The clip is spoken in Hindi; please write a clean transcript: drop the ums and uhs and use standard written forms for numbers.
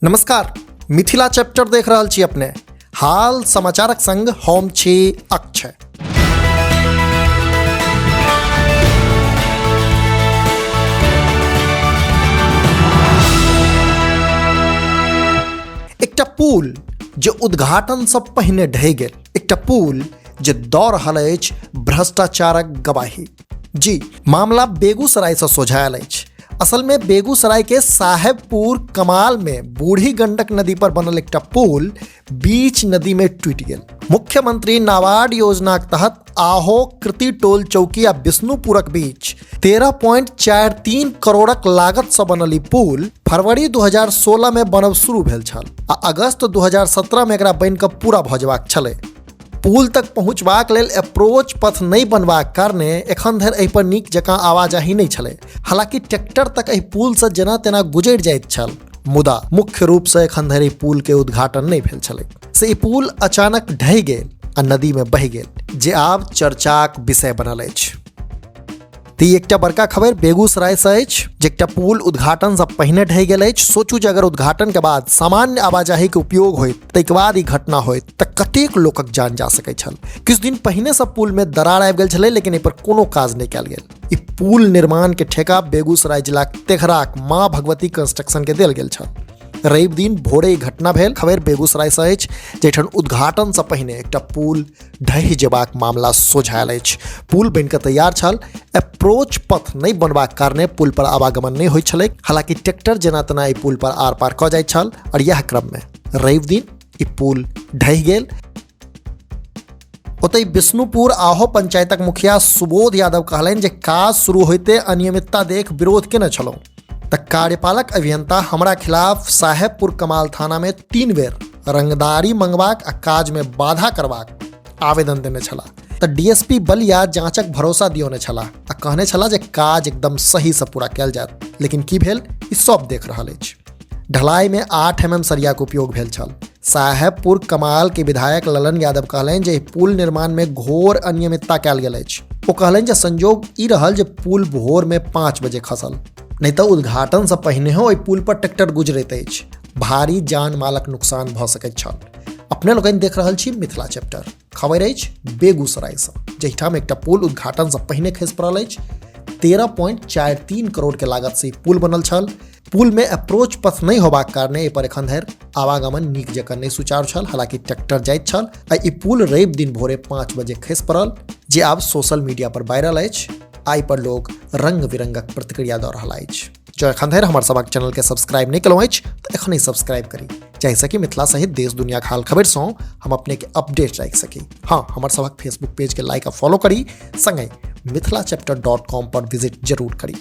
नमस्कार, मिथिला चैप्टर देख रहल छी अपने। हाल समाचारक संग हम छी अक्षय। एकटा पुल जे उद्घाटन से पहिने ढहि गेल, एकटा पुल जे दऽ रहल अछि भ्रष्टाचारक गवाही। जी, मामला बेगूसराय से सोझायल अछि। असल में बेगूसराय के साहेबपुर कमाल में बूढ़ी गंडक नदी पर बनल एकटा पुल बीच नदी में टूटि गेल। मुख्यमंत्री नाबार्ड योजना के तहत आहो कृति टोल चौकी आ विष्णुपुरक बीच 13.43 करोड़क लागत से बनल ई पुल फरवरी 2016 में बनब शुरू भेल छल आ अगस्त 2017 में एकरा बनि कऽ पूरा भऽ जेबाक छलै। पुल तक पहुँचबाक लेल अप्रोच पथ नहीं बनबाक कारणे एखन धरि एहि पर नीक जकाँ आवाजाही नहीं छलै। हालांकि ट्रैक्टर तक एहि पुल से जेना तेना गुजरि जाइत छल, मुदा मुख्य रूप से एखन धरि पुल के उद्घाटन नहीं भेल छलै। से ई पुल अचानक ढहि गेल आ नदी में बहि गेल, जे आब चर्चाक विषय बनल अछि। ती एकटा बड़का खबर बेगूसराय से अछि, जे एकटा पुल उद्घाटन से पहिने ढहि गेल अछि। सोचू जे अगर उद्घाटन के बाद सामान्य आवाजाही के उपयोग होइत, ताहिके बाद ई घटना होइत तऽ कतेक लोकक जान जा सकैत छल। किछु दिन पहिने से पुल में दरार आबि गेल छलै, लेकिन एहि पर कोनो काज नहीं कयल गेल। ई पुल निर्माण के ठेका बेगूसराय जिलाक तेघराक माँ भगवती कंस्ट्रक्शन के देल गेल छल। रवि दिन भोरे ई घटना भेल। खबर बेगूसराय से अछि, जैठन उद्घाटन से पहिने एकटा पुल ढहि जेबाक मामला सोझायल अछि। पुल बनि कऽ तैयार छल, अप्रोच पथ नहीं बनबाक कारणे पुल पर आवागमन नहीं होइत छलै। हालांकि ट्रैक्टर जेना तेना ई पुल पर आर पार कऽ जाइत छल और यह क्रम में रवि दिन ई पुल ढहि गेल। ओतहि विष्णुपुर आहो पंचायतक मुखिया सुबोध यादव कहलनि जे काज शुरू होइते अनियमितता देख विरोध केने छलहुँ तऽ कार्यपालक अभियंता हमरा खिलाफ साहेबपुर कमाल थाना में 3 बेर रंगदारी मंगबाक आ काज में बाधा करबाक आवेदन देने छलाह। तऽ डीएसपी बलिया जांचक भरोसा दियौने छलाह आ कहने छलाह जे काज एकदम सही से पूरा कयल जायत। लेकिन की भेल, ई सब देख रहल अछि। ढलाई में 8 mm सरिया के उपयोग भेल छल। साहेबपुर कमाल के विधायक ललन यादव कहलनि जे पुल निर्माण में घोर अनियमितता कयल गेल अछि। ओ कहलनि जे संजोग ई रहल जे पुल भोर में 5 बजे खसल, नहीं तो उद्घाटन से पहिने ओहि पुल पर ट्रैक्टर गुजरैत अछि। भारी जान मालक नुकसान भऽ सकैत छल। अपने लोगन देख रहल छी मिथिला चैप्टर। खबर अछि बेगूसराय से, जहिठाम एकटा पुल उद्घाटन से पहिने खसि पड़ल अछि। 13.43 करोड़ के लागत से पुल बनल छल। पुल में अप्रोच पथ नहीं होबाक कारणे एहि पर एखन धरि आवागमन नीक जकाँ नहीं सुचारू छल। हालांकि ट्रैक्टर जाइत छल आ ई पुल रवि दिन भोरे 5 बजे खसि पड़ल, जे आब सोशल मीडिया पर वायरल अछि। आई पर लोग रंग बिरंगक प्रतिक्रिया दऽ रहल अछि। जो एखन धरि हमर सबक चैनल के सब्सक्राइब नहीं केलहुँ अछि तऽ एखनहि सब्सक्राइब करी, जाहिसँ कि मिथिला सहित देश दुनिया के हाल खबर सँ हम अपने के अपडेट राखि सकी। हाँ, हमर सबक फेसबुक पेज के लाइक आ फॉलो करी, संगे मिथिलाचैप्टर.com पर विजिट जरूर करी।